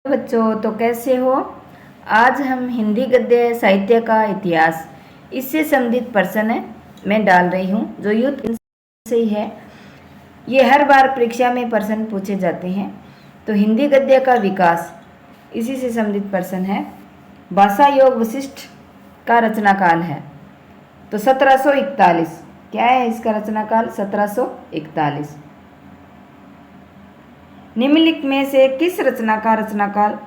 बच्चों, तो कैसे हो। आज हम हिंदी गद्य साहित्य का इतिहास इससे संबंधित प्रश्न है मैं डाल रही हूँ जो यूथ से ही है। ये हर बार परीक्षा में प्रश्न पूछे जाते हैं। तो हिंदी गद्य का विकास इसी से संबंधित प्रश्न है। भाषा योग वशिष्ठ का रचनाकाल है तो 1741। क्या है इसका रचनाकाल? 1741। निम्नलिखित में से किस रचना का रचनाकाल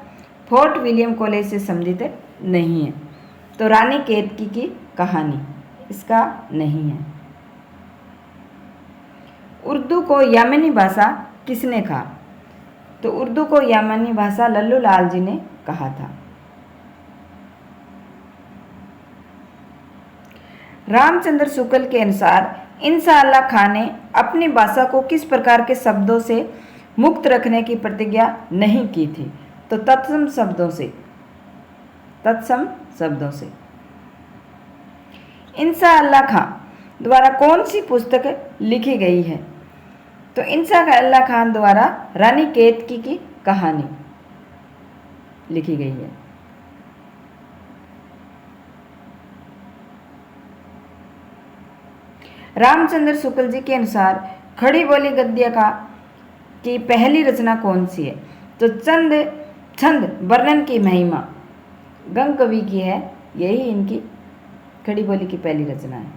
फोर्ट विलियम कॉलेज से संबंधित नहीं है? तो रानी केतकी की कहानी इसका नहीं है। उर्दू को यमनी भाषा किसने कहा? तो उर्दू को यमनी भाषा लल्लू लाल जी ने कहा था। रामचंद्र शुक्ल के अनुसार इंशाअल्लाह खान ने अपनी भाषा को किस प्रकार के शब्दों से मुक्त रखने की प्रतिज्ञा नहीं की थी? तो तत्सम शब्दों से। इंशाअल्लाह खान द्वारा कौन सी पुस्तक लिखी गई है? तो इंशाअल्लाह खान द्वारा रानी केतकी की कहानी लिखी गई है। रामचंद्र शुक्ल जी के अनुसार खड़ी बोली गद्य की पहली रचना कौन सी है? तो छंद वर्णन की महिमा गंग कवि की है। यही इनकी खड़ी बोली की पहली रचना है।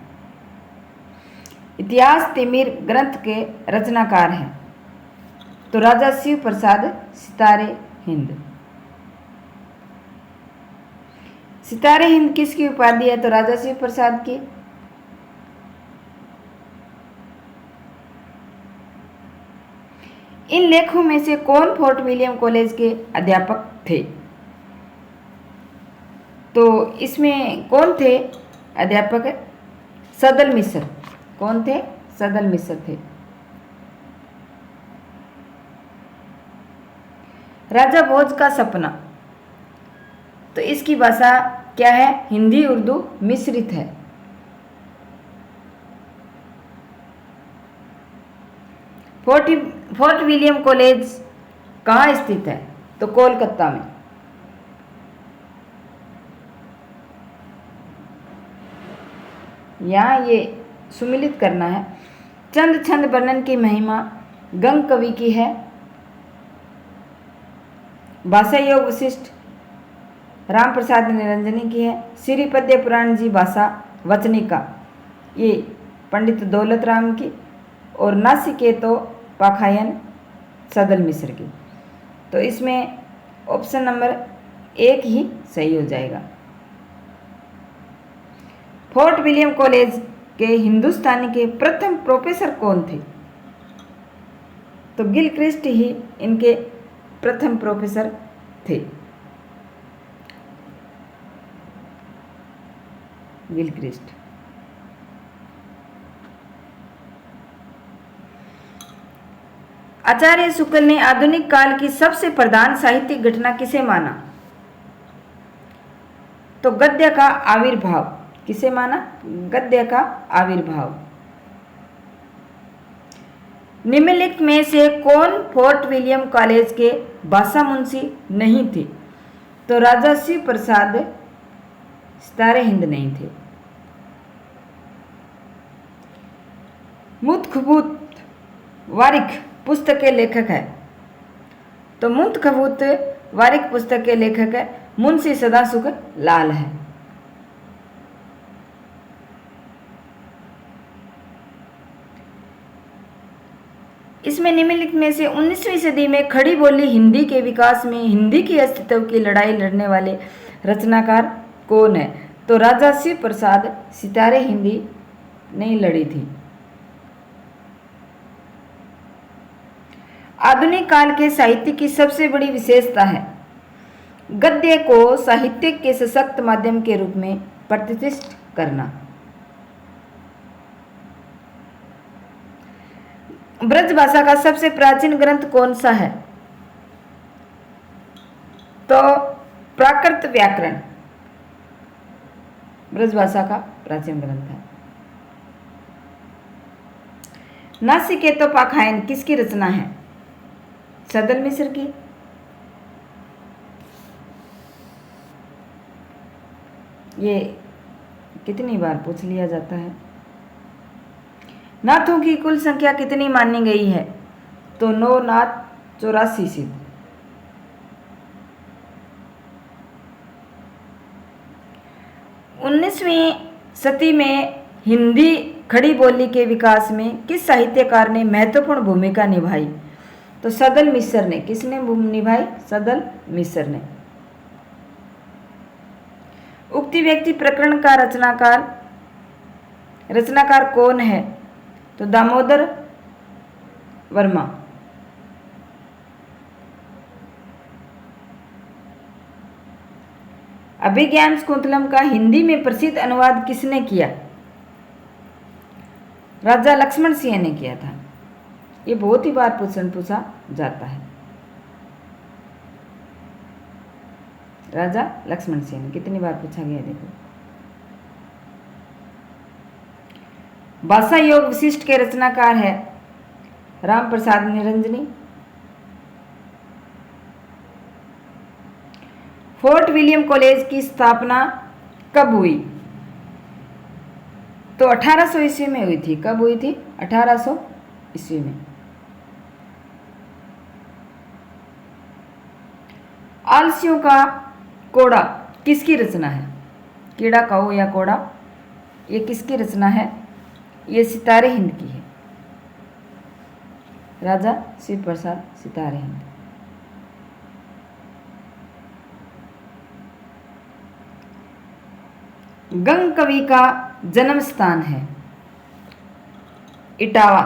इतिहास तिमिर ग्रंथ के रचनाकार हैं तो राजा शिव प्रसाद सितारे हिंद। सितारे हिंद किसकी उपाधि है? तो राजा शिव प्रसाद की। इन लेखों में से कौन फोर्ट विलियम कॉलेज के अध्यापक थे? तो इसमें कौन थे अध्यापक? सदल मिश्र। कौन थे? सदल मिश्र थे। राजा भोज का सपना तो इसकी भाषा क्या है? हिंदी उर्दू मिश्रित है। फोर्ट विलियम कॉलेज कहाँ स्थित है? तो कोलकाता में। यहाँ ये सुमिलित करना है। छंद वर्णन की महिमा गंग कवि की है। भाषा योग वशिष्ठ राम प्रसाद निरंजनी की है। श्रीपद्य पुराण जी भाषा वचनिका ये पंडित दौलत राम की। और नासिकेतो पाखायन सदल मिश्र की। तो इसमें ऑप्शन नंबर 1 ही सही हो जाएगा। फोर्ट विलियम कॉलेज के हिंदुस्तानी के प्रथम प्रोफेसर कौन थे? तो गिलक्रिस्ट ही इनके प्रथम प्रोफेसर थे। गिलक्रिस्ट। आचार्य शुक्ल ने आधुनिक काल की सबसे प्रधान साहित्यिक घटना किसे माना? तो गद्य का आविर्भाव। किसे माना? गद्य का आविर्भाव। निम्नलिखित में से कौन फोर्ट विलियम कॉलेज के भाषा मुंशी नहीं थे? तो राजा शिव प्रसाद सितारे हिंद नहीं थे। मुतखबूत वारिक पुस्तक के लेखक है तो मुतखबूत वारिक पुस्तक के लेखक है मुंशी सदासुख लाल है। इसमें निम्नलिखित में से 19वीं सदी में खड़ी बोली हिंदी के विकास में हिंदी के अस्तित्व की लड़ाई लड़ने वाले रचनाकार कौन है? तो राजा शिव प्रसाद सितारे हिंदी नहीं लड़ी थी। आधुनिक काल के साहित्य की सबसे बड़ी विशेषता है गद्य को साहित्य के सशक्त माध्यम के रूप में प्रतिष्ठित करना। ब्रज भाषा का सबसे प्राचीन ग्रंथ कौन सा है? तो प्राकृत व्याकरण ब्रज भाषा का प्राचीन ग्रंथ है। नासिकेतो पाखायन किसकी रचना है? सदल मिश्र की। ये कितनी बार पूछ लिया जाता है। नाथों की कुल संख्या कितनी मानी गई है? तो 9 नाथ 84 सिद्ध। 19वीं सदी में हिंदी खड़ी बोली के विकास में किस साहित्यकार ने महत्वपूर्ण भूमिका निभाई? तो सदल मिश्र ने। किसने निभाई? सदल मिश्र ने। उक्ति व्यक्ति प्रकरण का रचनाकार कौन है? तो दामोदर वर्मा। अभिज्ञान शाकुंतलम का हिंदी में प्रसिद्ध अनुवाद किसने किया? राजा लक्ष्मण सिंह ने किया था। ये बहुत ही बार प्रश्न पूछा जाता है। राजा लक्ष्मण सिंह ने कितनी बार पूछा गया देखो। भाषा योग विशिष्ट के रचनाकार है Ram Prasad Niranjani. Fort William college की स्थापना कब हुई? तो 1800 ईस्वी में हुई थी। कब हुई थी? 1800 ईस्वी में। आलसियों का कोड़ा किसकी रचना है? कीड़ा कहो या कोड़ा, ये किसकी रचना है? ये सितारे हिंद की है। राजा शिव प्रसाद सितारे हिंद। गंग कवि का जन्म स्थान है इटावा।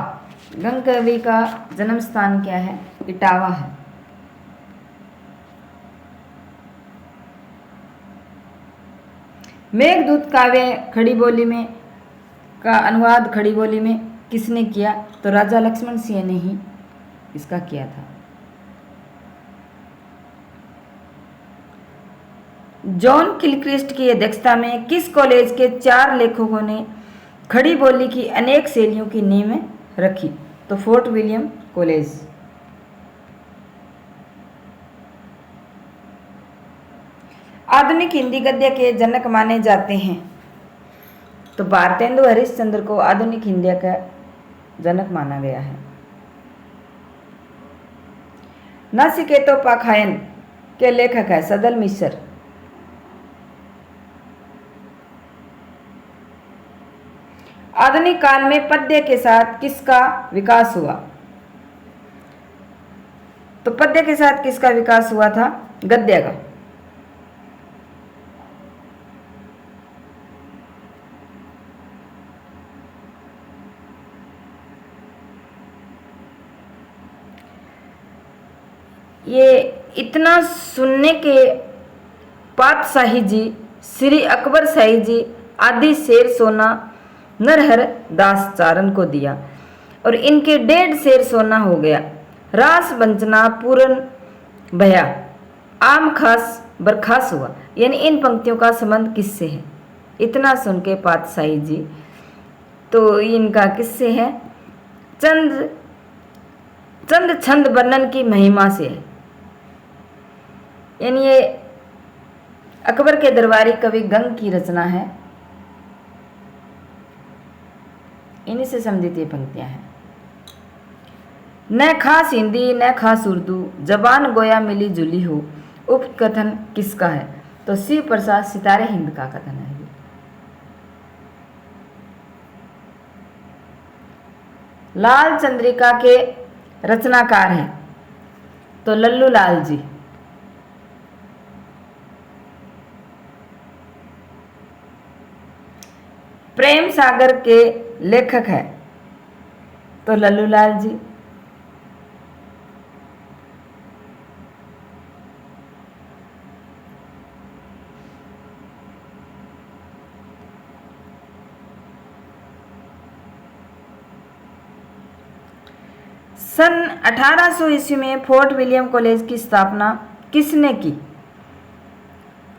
गंग कवि का जन्म स्थान क्या है? इटावा है। मेघदूत काव्य खड़ी बोली में का अनुवाद खड़ी बोली में किसने किया? तो राजा लक्ष्मण सिंह ने ही इसका किया था। जॉन किलक्रिस्ट की अध्यक्षता में किस कॉलेज के 4 लेखकों ने खड़ी बोली की अनेक शैलियों की नींव रखी? तो फोर्ट विलियम कॉलेज। आधुनिक हिंदी गद्य के जनक माने जाते हैं? तो भारतेंदु हरिश्चंद्र को आधुनिक हिंदी का जनक माना गया है। नचिकेतोपाख्यान के लेखक है सदल मिश्र। आधुनिक काल में पद्य के साथ किसका विकास हुआ? तो पद्य के साथ किसका विकास हुआ था? गद्य का। ये इतना सुनने के पातशाही जी, श्री अकबर शाही जी आदि शेर सोना नरहर दास चारण को दिया और इनके 1.5 शेर सोना हो गया। रास बंचना पूर्ण भया, आम खास बरखास हुआ। यानी इन पंक्तियों का संबंध किससे है? इतना सुन के पातशाही जी, तो इनका किससे है? चंद छंद वर्णन की महिमा से है। यानी ये अकबर के दरबारी कवि गंग की रचना है। इन्हीं से संबंधित ये पंक्तियां हैं। न खास हिंदी न खास उर्दू, जबान गोया मिली जुली हो, उक्त कथन किसका है? तो शिव प्रसाद सितारे हिंद का कथन है। लाल चंद्रिका के रचनाकार हैं? तो लल्लू लाल जी। प्रेम सागर के लेखक है? तो लल्लू लाल जी। सन 1800 ईस्वी में फोर्ट विलियम कॉलेज की स्थापना किसने की?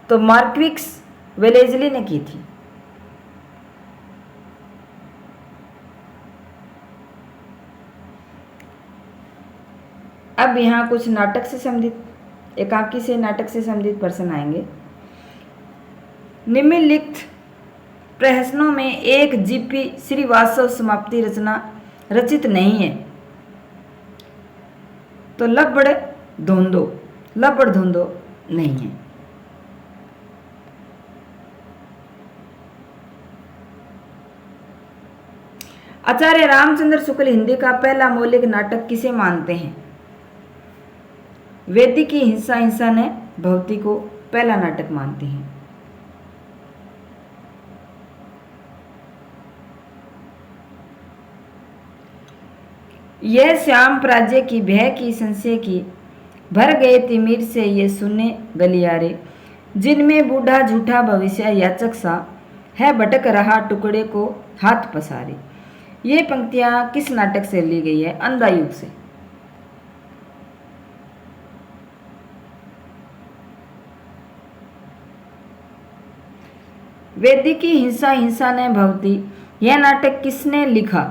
तो मार्क्विस वेलेजली ने की थी। अब यहाँ कुछ नाटक से संबंधित, एकांकी से नाटक से संबंधित प्रश्न आएंगे। निम्नलिखित प्रहसनों में एक जीपी श्रीवास्तव समाप्ति रचना रचित नहीं है। तो लबड़ धोंदो नहीं है। आचार्य रामचंद्र शुक्ल हिंदी का पहला मौलिक नाटक किसे मानते हैं? वेदी की हिंसा ने भवती को पहला नाटक मानते हैं। यह श्याम प्राज्य की भय की संशय की भर गए तिमिर से ये सुने गलियारे, जिनमें बूढ़ा झूठा भविष्य याचक सा है भटक रहा टुकड़े को हाथ पसारे। ये पंक्तियां किस नाटक से ली गई है? अंधा युग से। वेदी की हिंसा ने भवती, यह नाटक किसने लिखा?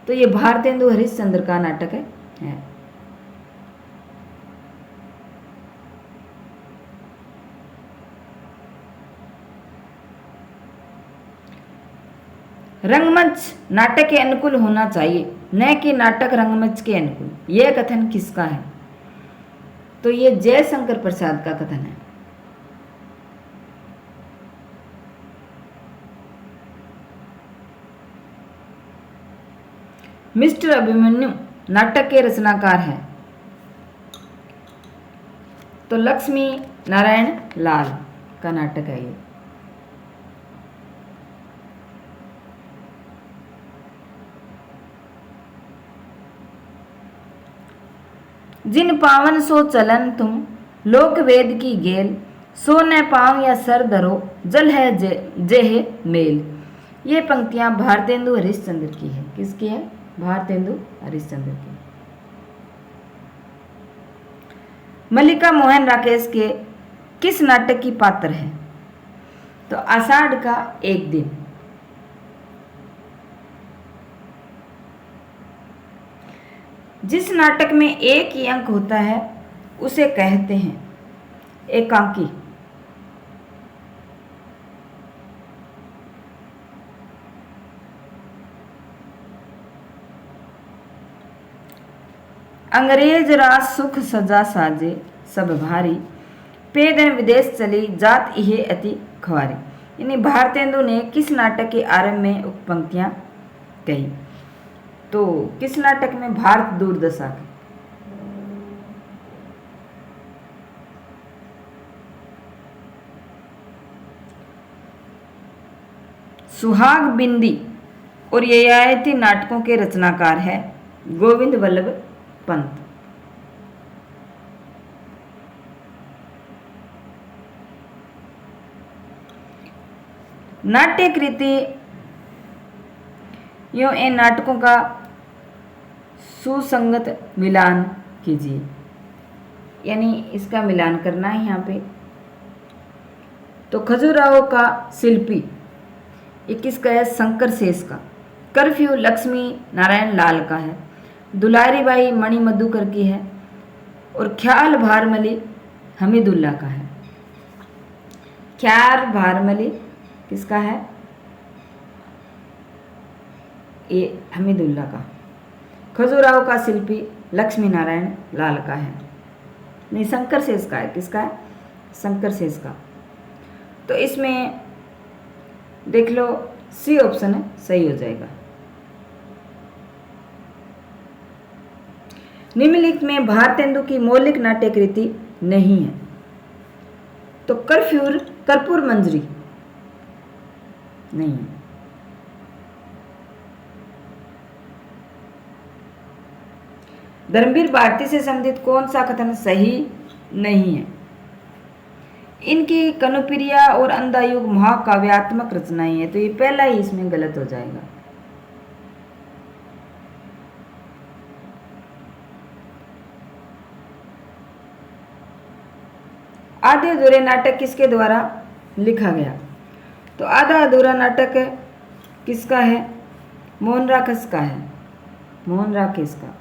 तो ये भारतेंदु हरिश्चंद्र का नाटक है। रंगमंच नाटक के अनुकूल होना चाहिए, न कि नाटक रंगमंच के अनुकूल। यह कथन किसका है? तो ये जयशंकर प्रसाद का कथन है। मिस्टर अभिमन्यु नाटक के रचनाकार हैं। तो लक्ष्मी नारायण लाल का नाटक है ये। जिन पावन सो चलन तुम लोक वेद की गेल, सो न पाँव या सर धरो जल है जेह मेल। ये पंक्तियां भारतेंदु हरिश्चंद्र की है। किसकी है? भारतेंदु हरिश्चंद्र की। मल्लिका मोहन राकेश के किस नाटक की पात्र है? तो आषाढ़ का एक दिन। जिस नाटक में एक ही अंक होता है उसे कहते हैं एकांकी। अंग्रेज राज सुख सजा साजे सब भारी, पेदन विदेश चली जात इहे अति खवारी। यानी भारतेंदु ने किस नाटक के आरंभ में उक्त पंक्तियां कही? तो किस नाटक में? भारत दुर्दशा के। सुहाग बिंदी और ययाति नाटकों के रचनाकार है गोविंद वल्लभ पंत। नाट्य कृति यो इन नाटकों का सुसंगत मिलान कीजिए, यानी इसका मिलान करना है यहाँ पे। तो खजुराहो का शिल्पी ये किसका है? शंकर शेष का। कर्फ्यू लक्ष्मी नारायण लाल का है। दुलारी बाई मणि मधुकर की है और ख्याल भारमली हमीदुल्ला का है। ख्याल भारमली किसका है? ये हमीदुल्ला का। खजुराहो का शिल्पी लक्ष्मी नारायण लाल का है। नहीं, शंकर शेष का है। किसका है? शंकर शेष का। तो इसमें देख लो सी ऑप्शन है, सही हो जाएगा। निम्नलिखित में भारतेंदु की मौलिक नाट्य कृति नहीं है। तो कर्पूर मंजरी नहीं है। धर्मवीर भारती से संबंधित कौन सा कथन सही नहीं है? इनकी कनुप्रिया और अंधा युग महाकाव्यात्मक रचनाएं हैं। तो ये पहला ही इसमें गलत हो जाएगा। आधे अधूरे नाटक किसके द्वारा लिखा गया? तो आधा अधूरा नाटक किसका है? मोहन राकेश का है। मोहन राकेश का।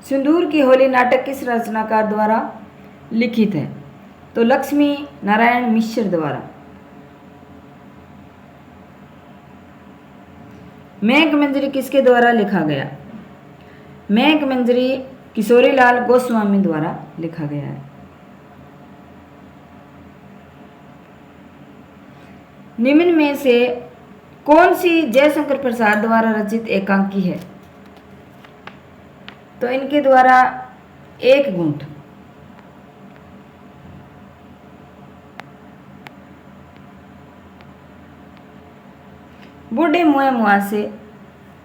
सिंदूर की होली नाटक किस रचनाकार द्वारा लिखित है? तो लक्ष्मी नारायण मिश्र द्वारा। मेघमंजरी किसके द्वारा लिखा गया? मेघमंजरी किशोरीलाल गोस्वामी द्वारा लिखा गया है। निम्न में से कौन सी जयशंकर प्रसाद द्वारा रचित एकांकी है? तो इनके द्वारा एक गुंठ। बूढ़े मुए मुआसे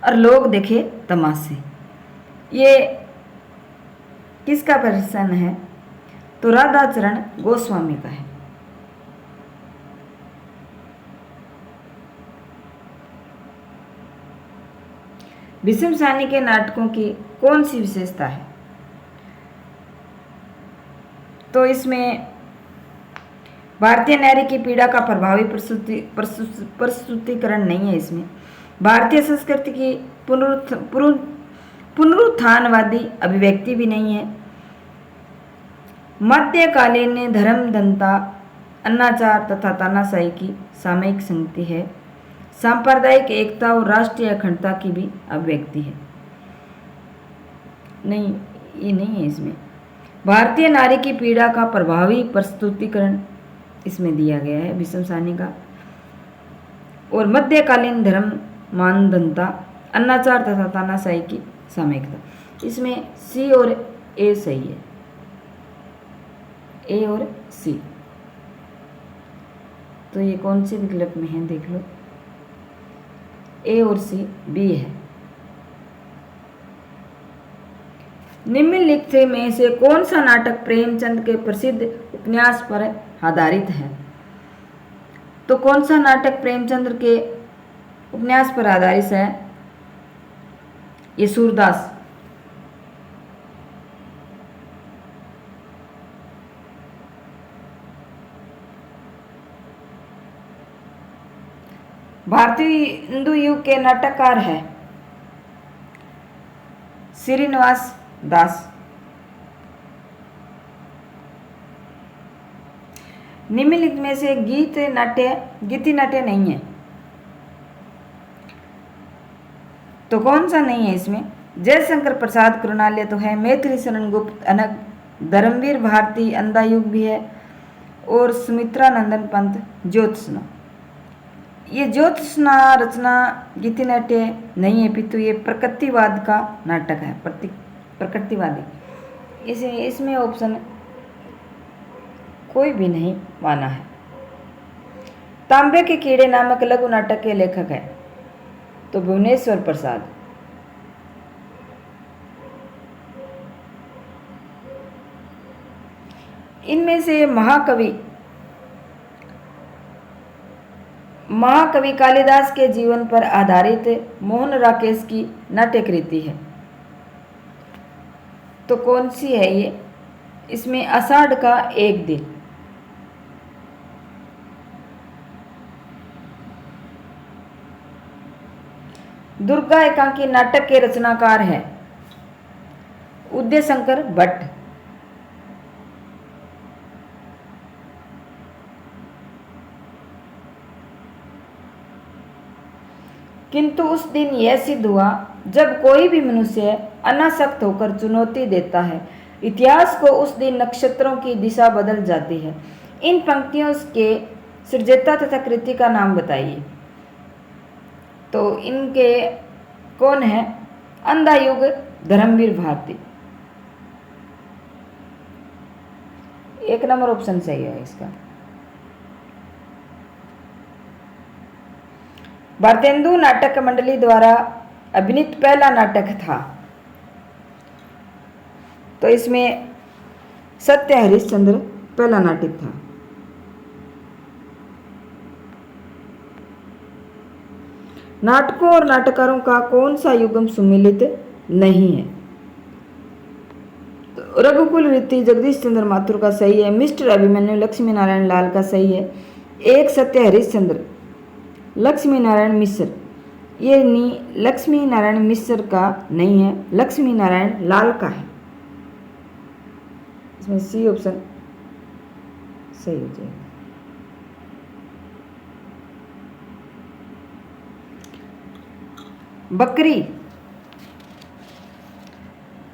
और लोग देखे तमाशे, ये किसका प्रश्न है? तो राधाचरण गोस्वामी का है। भीष्म साहनी के नाटकों की कौन सी विशेषता है? तो इसमें भारतीय नारी की पीड़ा का प्रभावी प्रस्तुतिकरण नहीं है। इसमें भारतीय संस्कृति की पुनरुत्थानवादी अभिव्यक्ति भी नहीं है। मध्यकालीन धर्मदंता, अनाचार तथा तानाशाही की सामयिक संगति है। सांप्रदायिक एकता और राष्ट्रीय अखंडता की भी अभिव्यक्ति है। नहीं, ये नहीं है। इसमें भारतीय नारी की पीड़ा का प्रभावी प्रस्तुतिकरण इसमें दिया गया है भीष्म साहनी का। और मध्यकालीन धर्म मानदंता, अनाचार तथा तानाशाही की सामयिकता, इसमें सी और ए सही है। ए और सी। तो ये कौन से विकल्प में है देख लो। ए और सी बी है। निम्नलिखित में से कौन सा नाटक प्रेमचंद के प्रसिद्ध उपन्यास पर आधारित है? तो कौन सा नाटक प्रेमचंद्र के उपन्यास पर आधारित है? ये सूरदास। भारतीय हिंदू युग के नाटककार है श्रीनिवास दास। निम्नलिखित में से गीति नाट्य नहीं है। तो कौन सा नहीं है इसमें? जयशंकर प्रसाद कृणाल्य तो है, मैथिली शरण गुप्त अनग, धर्मवीर भारती अंधा युग भी है, और सुमित्रा नंदन पंत ज्योत्सना। ये ज्योत्सना रचना गीति नाट्य नहीं है, पितु ये प्रकृतिवाद का नाटक है। प्रकृतिवादी। इसमें ऑप्शन कोई भी नहीं माना है। तांबे के कीड़े नामक लघु नाटक के लेखक है तो भुवनेश्वर प्रसाद। इनमें से महाकवि कालिदास के जीवन पर आधारित मोहन राकेश की नाट्यकृति है। तो कौन सी है ये? इसमें आषाढ़ का एक दिन। दुर्गा एकांकी नाटक के रचनाकार है उदयशंकर भट्ट। किंतु उस दिन यह सिद्ध हुआ जब कोई भी मनुष्य अनासक्त होकर चुनौती देता है, इतिहास को उस दिन नक्षत्रों की दिशा बदल जाती है। इन पंक्तियों के सृजता तथा कृति का नाम बताइए। तो इनके कौन है? अंधा युग, धर्मवीर भारती। एक नंबर ऑप्शन सही है इसका। भारतेंदु नाटक मंडली द्वारा अभिनीत पहला नाटक था तो इसमें सत्य हरिश्चंद्र पहला नाटक था। नाटकों और नाटककारों का कौन सा युग्म सुमिलित नहीं है? तो रघुकुल वृत्ति जगदीश चंद्र माथुर का सही है। मिस्टर अभिमन्यु लक्ष्मी नारायण लाल का सही है। एक सत्य हरिश्चंद्र लक्ष्मी नारायण मिश्र, ये लक्ष्मी नारायण मिश्र का नहीं है, लक्ष्मी नारायण लाल का है। इसमें सी ऑप्शन सही हो जाएगा। बकरी,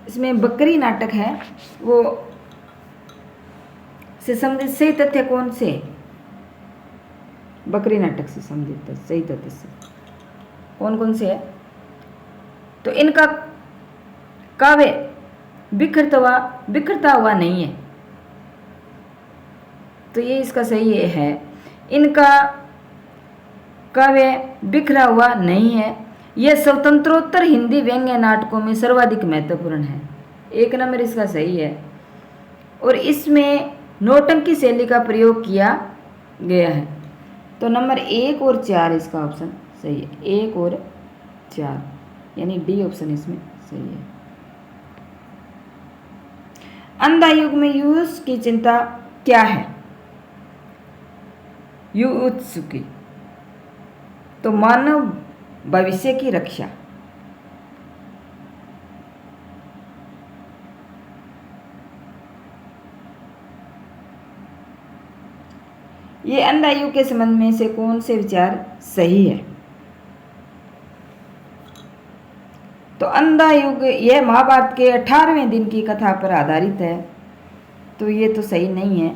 इसमें बकरी नाटक है, वो से संबंधित सही तथ्य कौन से? बकरी नाटक से संबंधित सही तथ्य से कौन कौन से है? तो इनका काव्य बिखरता हुआ नहीं है, तो ये इसका सही है। इनका काव्य बिखरा हुआ नहीं है। यह स्वतंत्रोत्तर हिंदी व्यंग्य नाटकों में सर्वाधिक महत्वपूर्ण है। 1 नंबर इसका सही है। और इसमें नौटंकी शैली का प्रयोग किया गया है। तो नंबर 1 और 4 इसका ऑप्शन सही है। 1 और 4 यानी डी ऑप्शन इसमें सही है। अंधा युग में यूथ की चिंता क्या है? यूथ की तो मानव भविष्य की रक्षा। ये अंधा युग के संबंध में से कौन से विचार सही है? तो अंधा युग यह महाभारत के 18वें दिन की कथा पर आधारित है, तो ये तो सही नहीं है।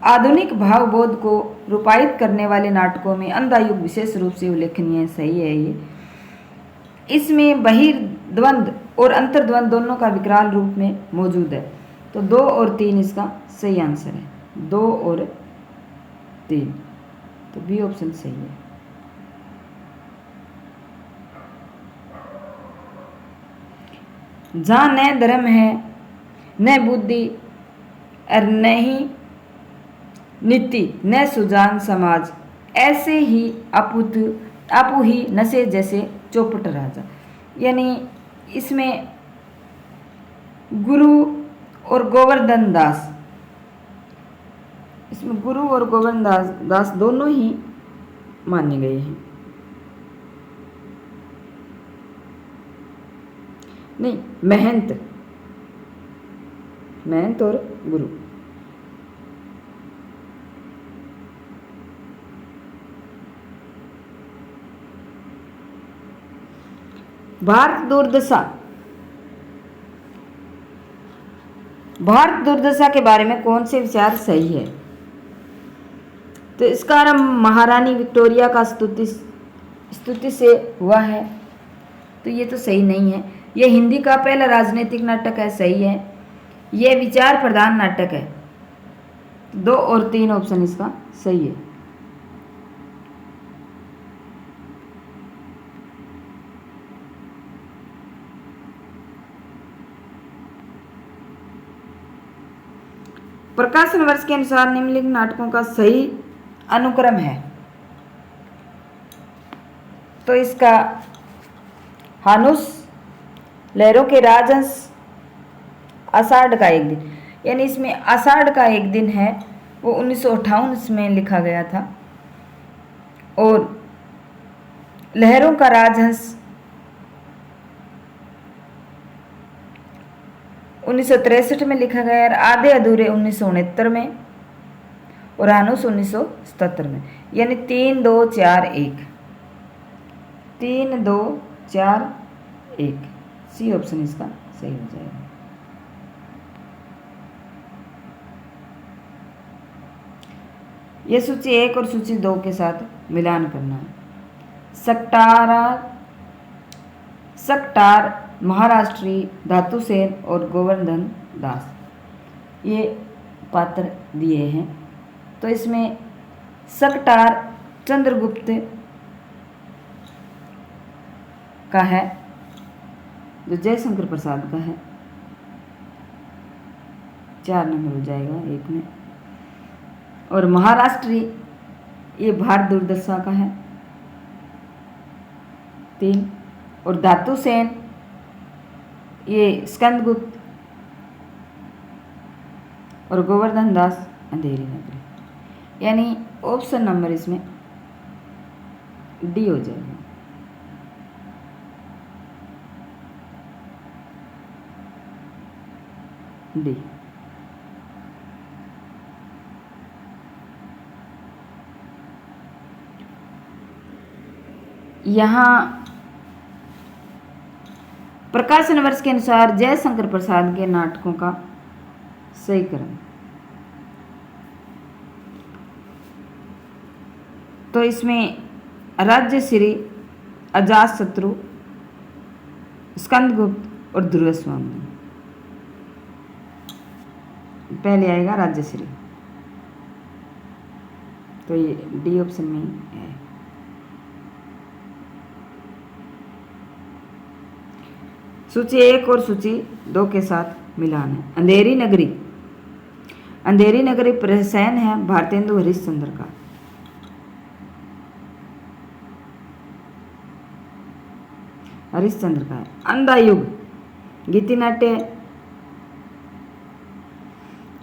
आधुनिक भावबोध को रूपायित करने वाले नाटकों में अंधा युग विशेष रूप से उल्लेखनीय है, सही है ये। इसमें बहिर्द्वंद और अंतर्द्वंद दोनों का विकराल रूप में मौजूद है, तो 2 और 3 इसका सही आंसर है। 2 और 3, तो बी ऑप्शन सही है। जहाँ न धर्म है, न बुद्धि और न ही नीति, न सुजान समाज, ऐसे ही आपू ही नशे जैसे चौपट राजा। यानी इसमें गुरु और गोवर्धन दास, इसमें गुरु और गोवर्धन दास दोनों ही माने गए हैं। नहीं, महंत और गुरु। भारत दुर्दशा के बारे में कौन से विचार सही है? तो इसका आरंभ महारानी विक्टोरिया का स्तुति से हुआ है, तो ये तो सही नहीं है। यह हिंदी का पहला राजनीतिक नाटक है, सही है। यह विचार प्रधान नाटक है, 2 और 3 ऑप्शन इसका सही है। प्रकाशन वर्ष के अनुसार निम्नलिखित नाटकों का सही अनुक्रम है, तो इसका हानुस, लहरों के राजहंस, आषाढ़ का एक दिन, यानी इसमें आषाढ़ का एक दिन है वो 1958 में लिखा गया था, और लहरों का राजहंस 1963 में लिखा गया, और आधे अधूरे 1969 में, और हानुस 1977 में। यानी 3 2 4 1, 3 2 4 1, सी ऑप्शन इसका सही हो जाएगा। यह सूची 1 और सूची 2 के साथ मिलान करना है। सकटार महाराष्ट्री धातुसेन और गोवर्धन दास, ये पात्र दिए हैं। तो इसमें सकटार चंद्रगुप्त का है, जो जयशंकर प्रसाद का है, 4 नंबर हो जाएगा 1 में। और महाराष्ट्री ये भारत दुर्दशा का है, 3। और धातुसेन ये स्कंदगुप्त, और गोवर्धन दास अंधेरी नगरी। यानी ऑप्शन नंबर इसमें डी हो जाएगा। डी। यहाँ प्रकाशन वर्ष के अनुसार जयशंकर प्रसाद के नाटकों का सही क्रम। तो इसमें राज्यश्री, अजातशत्रु, स्कंदगुप्त और ध्रुवस्वामी। पहले आएगा राज्यश्री, तो ये डी ऑप्शन में है। सूची 1 और सूची 2 के साथ मिलान है। अंधेरी नगरी, अंधेरी नगरी प्रहसन है भारतेंदु हरिश्चंद्र का। हरिश्चंद्र का है। अंधा युग गीति नाट्य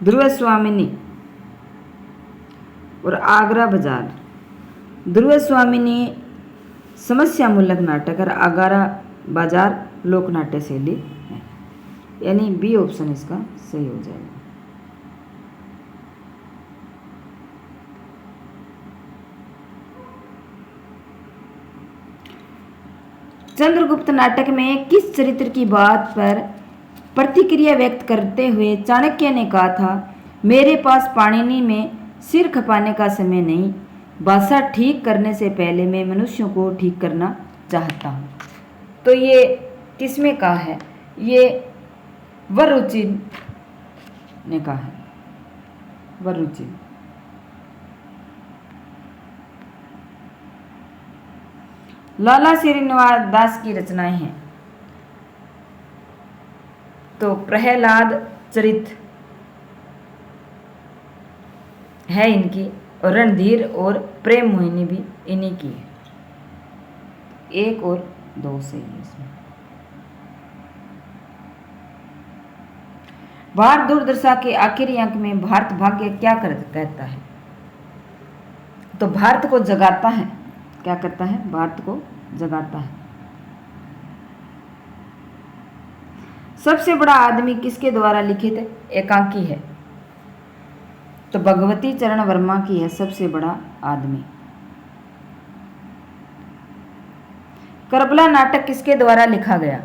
ध्रुव स्वामिनी और आगरा बाजार। ध्रुव स्वामिनी समस्या मूलक नाटक और आगरा बाजार लोक नाट्य शैली है, यानी बी ऑप्शन इसका सही हो जाएगा। चंद्रगुप्त नाटक में किस चरित्र की बात पर प्रतिक्रिया व्यक्त करते हुए चाणक्य ने कहा था, मेरे पास पाणिनि में सिर खपाने का समय नहीं, भाषा ठीक करने से पहले मैं मनुष्यों को ठीक करना चाहता हूँ। तो ये किसमें कहा है? ये वरुचिन ने कहा है, वरुचिन। लाला श्रीनिवास दास की रचनाएं हैं, तो प्रहलाद चरित है इनकी, और रणधीर और प्रेम मोहिनी भी इन्हीं की है। 1 और 2 सही है इसमें। भारत दूरदर्शा के आखिरी अंक में भारत भाग्य क्या कहता है? तो भारत को जगाता है। क्या करता है? भारत को जगाता है। सबसे बड़ा आदमी किसके द्वारा लिखित एकांकी है? तो भगवती चरण वर्मा की है सबसे बड़ा आदमी। करबला नाटक किसके द्वारा लिखा गया?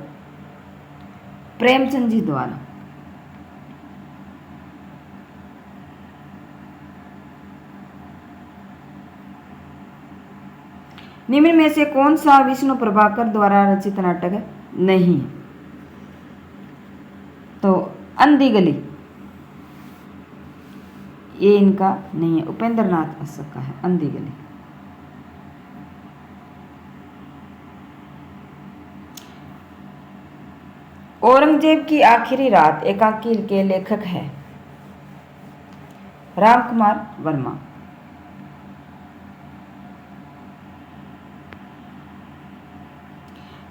प्रेमचंद जी द्वारा। निम्न में से कौन सा विष्णु प्रभाकर द्वारा रचित नाटक है? नहीं। तो अंधी गली, ये इनका नहीं है, उपेंद्र नाथ अशोक का है अंधी गली। औरंगजेब की आखिरी रात एकांकी के लेखक है रामकुमार वर्मा।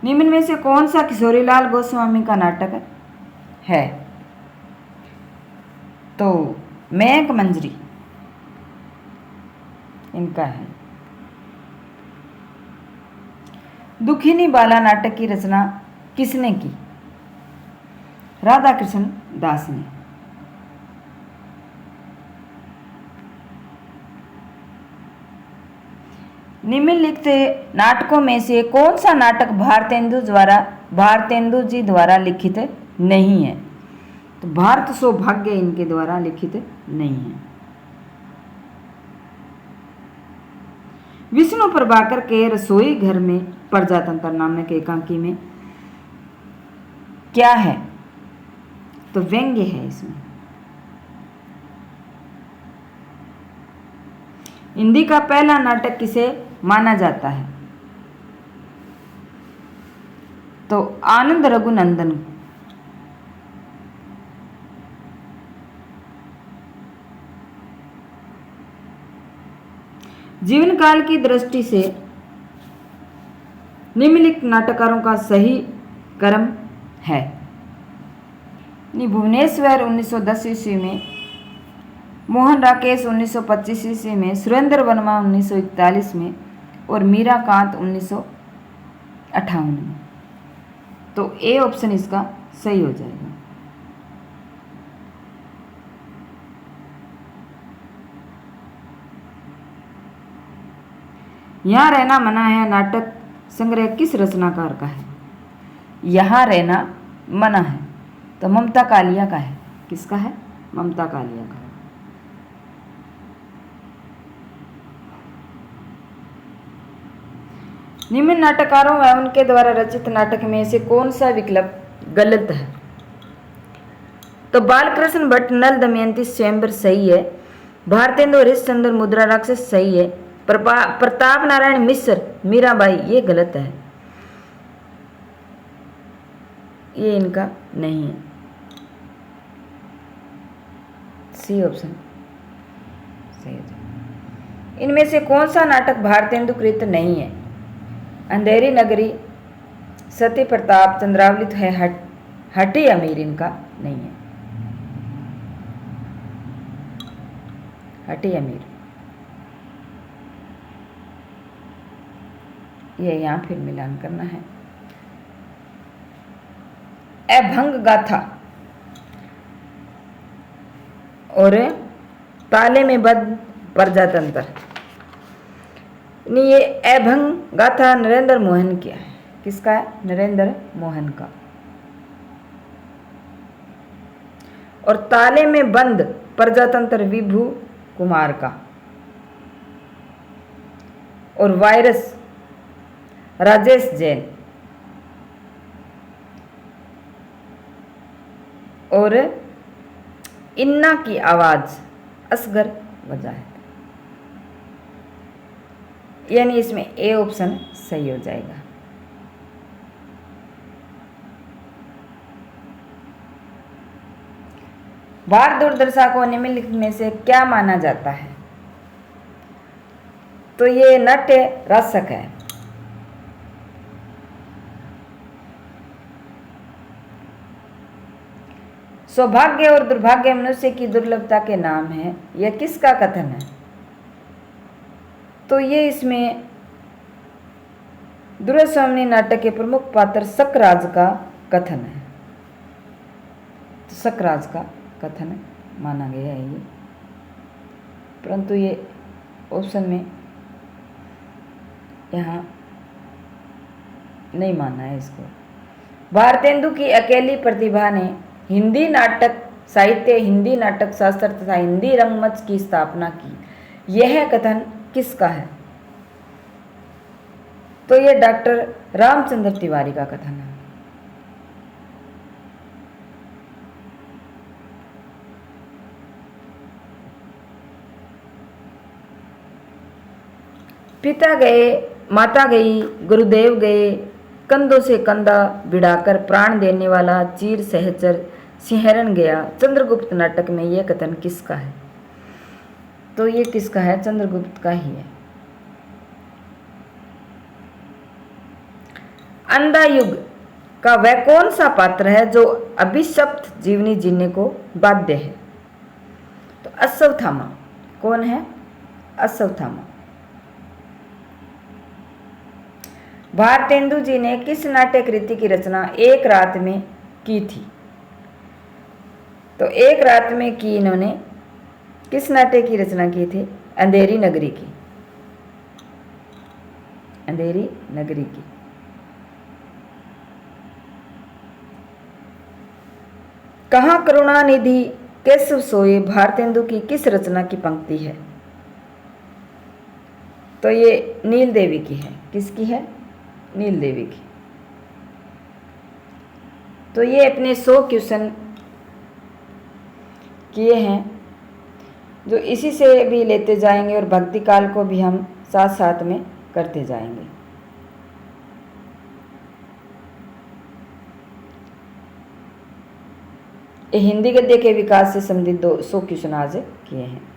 निम्न में से कौन सा किशोरीलाल गोस्वामी का नाटक है? तो महक मंजरी इनका है। दुखिनी बाला नाटक की रचना किसने की? राधा कृष्ण दास ने। निम्नलिखित नाटकों में से कौन सा नाटक भारतेंदु जी द्वारा लिखित नहीं है? तो भारत सौभाग्य इनके द्वारा लिखित नहीं है। विष्णु प्रभाकर के रसोई घर में प्रजातंत्र नामक एकांकी में क्या है? तो व्यंग्य है इसमें। हिंदी का पहला नाटक किसे माना जाता है? तो आनंद रघुनंदन। जीवन काल की दृष्टि से निम्नलिखित नाटककारों का सही क्रम है। भुवनेश्वर 1910 ईस्वी में, मोहन राकेश 1925 ईस्वी में, सुरेंद्र वर्मा 1941 में और मीराकांत 1958 में। तो ए ऑप्शन इसका सही हो जाएगा। यहाँ रहना मना है नाटक संग्रह किस रचनाकार का है? यहाँ रहना मना है, तो ममता कालिया का है। किसका है? ममता कालिया का। निम्न नाटककारों व उनके द्वारा रचित नाटक में से कौन सा विकल्प गलत है? तो बालकृष्ण भट्ट नल दमयंती स्वयंवर सही है। भारतेंदु हरिश्चंद्र मुद्रा राक्षस सही है। प्रताप नारायण मिश्र मीराबाई ये गलत है, ये इनका नहीं है। सी ऑप्शन सही है। इनमें से कौन सा नाटक भारतेंदु कृत नहीं है? अंधेरी नगरी, सती प्रताप, चंद्रावली तो है, हटी अमीर इनका नहीं है। हटी अमीर ये यहाँ फिर मिलान करना है। अभंग गाथा और ताले में बद्ध प्रजातंत्र, ये अभंग गाथा नरेंद्र मोहन की है। किसका है? नरेंद्र मोहन का। और ताले में बंद प्रजातंत्र विभू कुमार का। और वायरस राजेश जैन। और इन्ना की आवाज असगर वजाहत, यानी इसमें ए ऑप्शन सही हो जाएगा। वार दुर्दशा को निम्नलिखित में से क्या माना जाता है? तो ये नाट्य राशक है। सौभाग्य और दुर्भाग्य मनुष्य की दुर्लभता के नाम है, यह किसका कथन है? तो ये इसमें दूरस्वामी नाटक के प्रमुख पात्र सकराज का कथन है। तो सकराज का कथन माना गया है ये, परंतु ये ऑप्शन में यहाँ नहीं माना है इसको। भारतेंदु की अकेली प्रतिभा ने हिंदी नाटक साहित्य, हिंदी नाटक शास्त्र तथा हिंदी रंगमंच की स्थापना की, यह कथन किसका है? तो यह डॉक्टर रामचंद्र तिवारी का कथन है। पिता गए, माता गई, गुरुदेव गए, कंधों से कंधा भिड़ाकर प्राण देने वाला चीर सहचर सिंहरण गया, चंद्रगुप्त नाटक में यह कथन किसका है? तो ये किसका है? चंद्रगुप्त का ही है। अंधा युग का वह कौन सा पात्र है जो अभिशप्त जीवनी जीने को बाध्य है? तो अश्वत्थामा। कौन है? अश्वत्थामा। भारतेंदु जी ने किस नाट्य कृति की रचना एक रात में की थी? तो एक रात में की इन्होंने किस नाट्य की रचना की थी? अंधेरी नगरी की। अंधेरी नगरी की। कहाँ करुणानिधि केशव सोए भारतेंदु की किस रचना की पंक्ति है? तो ये नील देवी की है। किसकी है? नील देवी की। तो ये अपने 100 क्वेश्चन किए हैं, जो इसी से भी लेते जाएंगे और भक्ति काल को भी हम साथ साथ में करते जाएंगे। ये हिंदी गद्य के विकास से संबंधित 200 क्वेश्चन आज किए हैं।